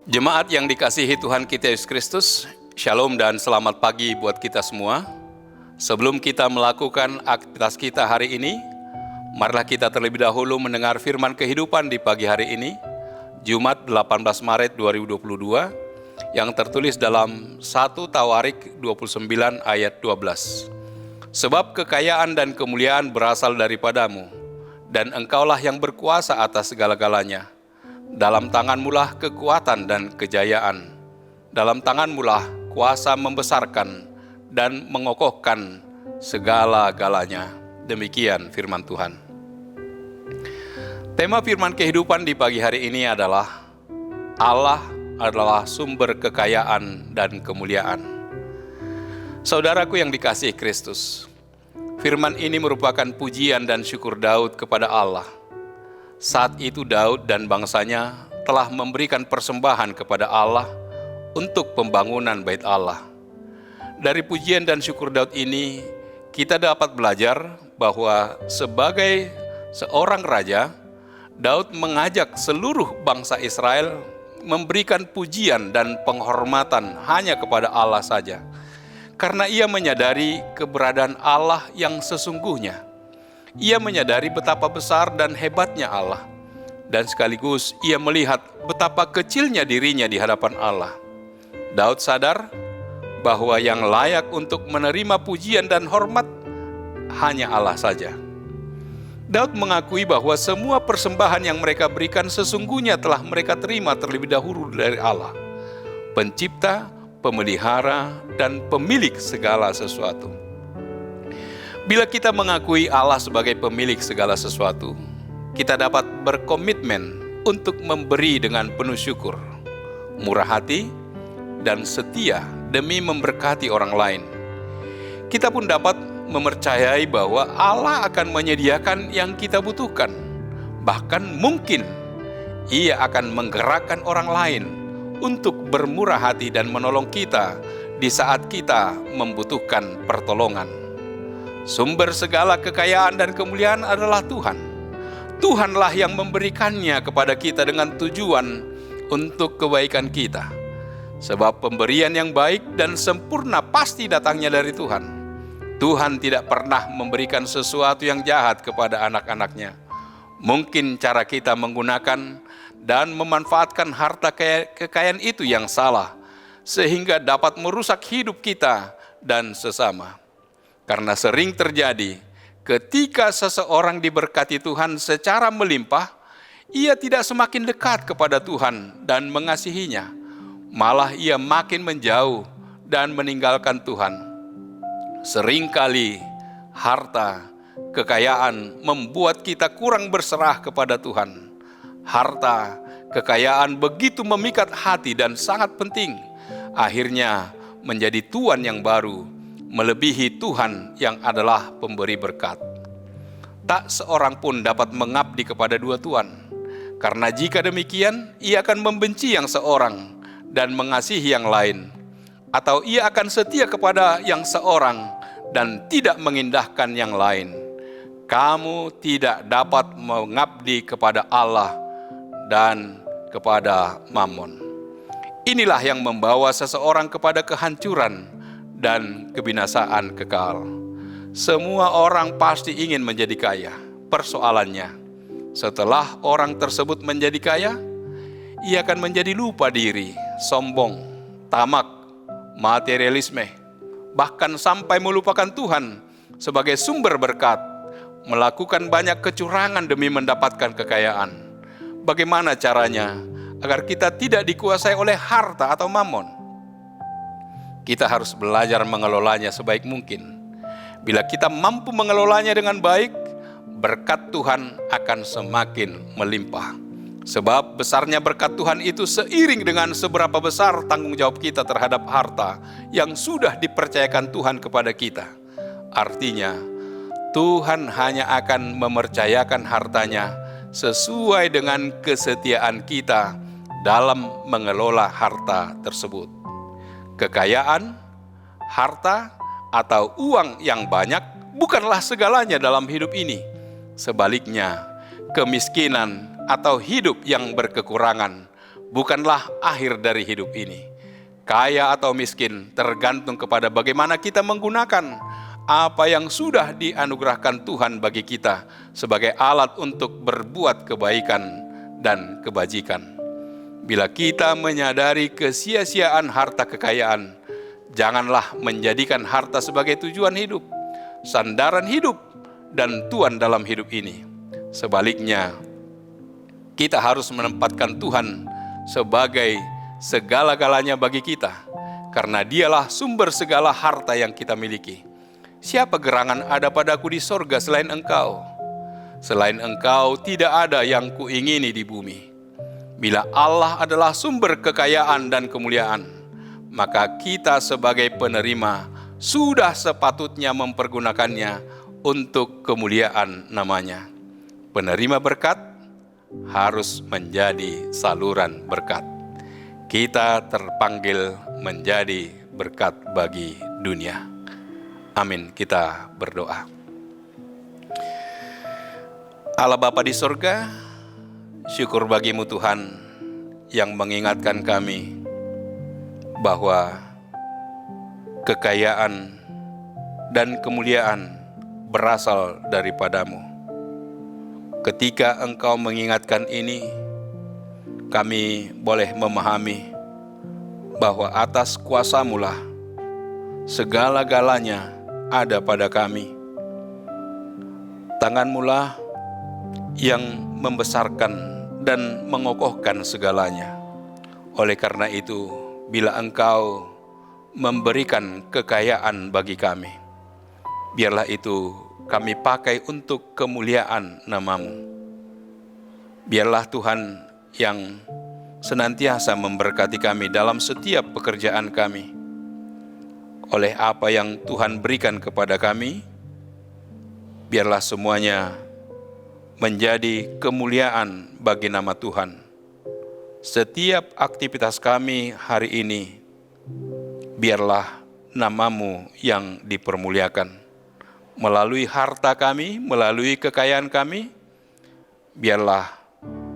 Jemaat yang dikasihi Tuhan kita Yesus Kristus, Shalom dan selamat pagi buat kita semua. Sebelum kita melakukan aktivitas kita hari ini, marilah kita terlebih dahulu mendengar firman kehidupan di pagi hari ini, Jumat 18 Maret 2022, yang tertulis dalam 1 Tawarik 29 ayat 12. Sebab kekayaan dan kemuliaan berasal daripadamu, dan engkaulah yang berkuasa atas segala-galanya. Dalam tanganmulah kekuatan dan kejayaan. Dalam tanganmulah kuasa membesarkan dan mengokohkan segala-galanya. Demikian firman Tuhan. Tema firman kehidupan di pagi hari ini adalah Allah adalah sumber kekayaan dan kemuliaan. Saudaraku yang dikasihi Kristus, firman ini merupakan pujian dan syukur Daud kepada Allah. Saat itu Daud dan bangsanya telah memberikan persembahan kepada Allah untuk pembangunan bait Allah. Dari pujian dan syukur Daud ini, kita dapat belajar bahwa sebagai seorang raja, Daud mengajak seluruh bangsa Israel memberikan pujian dan penghormatan hanya kepada Allah saja. Karena ia menyadari keberadaan Allah yang sesungguhnya. Ia menyadari betapa besar dan hebatnya Allah, dan sekaligus ia melihat betapa kecilnya dirinya di hadapan Allah. Daud sadar bahwa yang layak untuk menerima pujian dan hormat hanya Allah saja. Daud mengakui bahwa semua persembahan yang mereka berikan sesungguhnya telah mereka terima terlebih dahulu dari Allah, pencipta, pemelihara, dan pemilik segala sesuatu. Bila kita mengakui Allah sebagai pemilik segala sesuatu, kita dapat berkomitmen untuk memberi dengan penuh syukur, murah hati, dan setia demi memberkati orang lain. Kita pun dapat mempercayai bahwa Allah akan menyediakan yang kita butuhkan. Bahkan mungkin Ia akan menggerakkan orang lain untuk bermurah hati dan menolong kita di saat kita membutuhkan pertolongan. Sumber segala kekayaan dan kemuliaan adalah Tuhan. Tuhanlah yang memberikannya kepada kita dengan tujuan untuk kebaikan kita. Sebab pemberian yang baik dan sempurna pasti datangnya dari Tuhan. Tuhan tidak pernah memberikan sesuatu yang jahat kepada anak-anaknya. Mungkin cara kita menggunakan dan memanfaatkan harta kekayaan itu yang salah, sehingga dapat merusak hidup kita dan sesama. Karena sering terjadi, ketika seseorang diberkati Tuhan secara melimpah, ia tidak semakin dekat kepada Tuhan dan mengasihinya. Malah ia makin menjauh dan meninggalkan Tuhan. Seringkali harta, kekayaan membuat kita kurang berserah kepada Tuhan. Harta, kekayaan begitu memikat hati dan sangat penting. Akhirnya menjadi tuan yang baru, melebihi Tuhan yang adalah pemberi berkat. Tak seorang pun dapat mengabdi kepada dua tuan, karena jika demikian, ia akan membenci yang seorang dan mengasihi yang lain, atau ia akan setia kepada yang seorang dan tidak mengindahkan yang lain. Kamu tidak dapat mengabdi kepada Allah dan kepada Mammon. Inilah yang membawa seseorang kepada kehancuran dan kebinasaan kekal. Semua orang pasti ingin menjadi kaya. Persoalannya, setelah orang tersebut menjadi kaya, ia akan menjadi lupa diri, sombong, tamak, materialisme, bahkan sampai melupakan Tuhan sebagai sumber berkat, melakukan banyak kecurangan demi mendapatkan kekayaan. Bagaimana caranya agar kita tidak dikuasai oleh harta atau mammon? Kita harus belajar mengelolanya sebaik mungkin. Bila kita mampu mengelolanya dengan baik, berkat Tuhan akan semakin melimpah. Sebab besarnya berkat Tuhan itu seiring dengan seberapa besar tanggung jawab kita terhadap harta yang sudah dipercayakan Tuhan kepada kita. Artinya, Tuhan hanya akan mempercayakan hartanya sesuai dengan kesetiaan kita dalam mengelola harta tersebut. Kekayaan, harta, atau uang yang banyak bukanlah segalanya dalam hidup ini. Sebaliknya, kemiskinan atau hidup yang berkekurangan bukanlah akhir dari hidup ini. Kaya atau miskin tergantung kepada bagaimana kita menggunakan apa yang sudah dianugerahkan Tuhan bagi kita sebagai alat untuk berbuat kebaikan dan kebajikan. Bila kita menyadari kesia-siaan harta kekayaan, janganlah menjadikan harta sebagai tujuan hidup, sandaran hidup, dan tuan dalam hidup ini. Sebaliknya, kita harus menempatkan Tuhan sebagai segala-galanya bagi kita, karena Dialah sumber segala harta yang kita miliki. Siapa gerangan ada padaku di sorga selain Engkau? Selain Engkau tidak ada yang kuingini di bumi. Bila Allah adalah sumber kekayaan dan kemuliaan, maka kita sebagai penerima sudah sepatutnya mempergunakannya untuk kemuliaan namanya. Penerima berkat harus menjadi saluran berkat. Kita terpanggil menjadi berkat bagi dunia. Amin. Kita berdoa. Allah Bapa di sorga, syukur bagimu Tuhan yang mengingatkan kami bahwa kekayaan dan kemuliaan berasal daripadamu. Ketika Engkau mengingatkan ini, kami boleh memahami bahwa atas kuasa-Mu-lah segala-galanya ada pada kami. Tangan-Mu-lah yang membesarkan dan mengokohkan segalanya. Oleh karena itu, bila Engkau memberikan kekayaan bagi kami, biarlah itu kami pakai untuk kemuliaan nama-Mu. Biarlah Tuhan yang senantiasa memberkati kami dalam setiap pekerjaan kami. Oleh apa yang Tuhan berikan kepada kami, biarlah semuanya menjadi kemuliaan bagi nama Tuhan. Setiap aktivitas kami hari ini, biarlah nama-Mu yang dipermuliakan. Melalui harta kami, melalui kekayaan kami, biarlah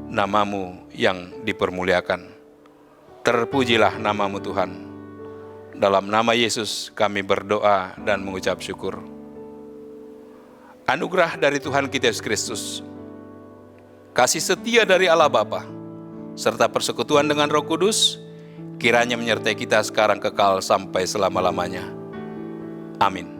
nama-Mu yang dipermuliakan. Terpujilah nama-Mu Tuhan. Dalam nama Yesus kami berdoa dan mengucap syukur. Anugerah dari Tuhan kita Yesus Kristus, kasih setia dari Allah Bapa, serta persekutuan dengan Roh Kudus, kiranya menyertai kita sekarang kekal sampai selama-lamanya. Amin.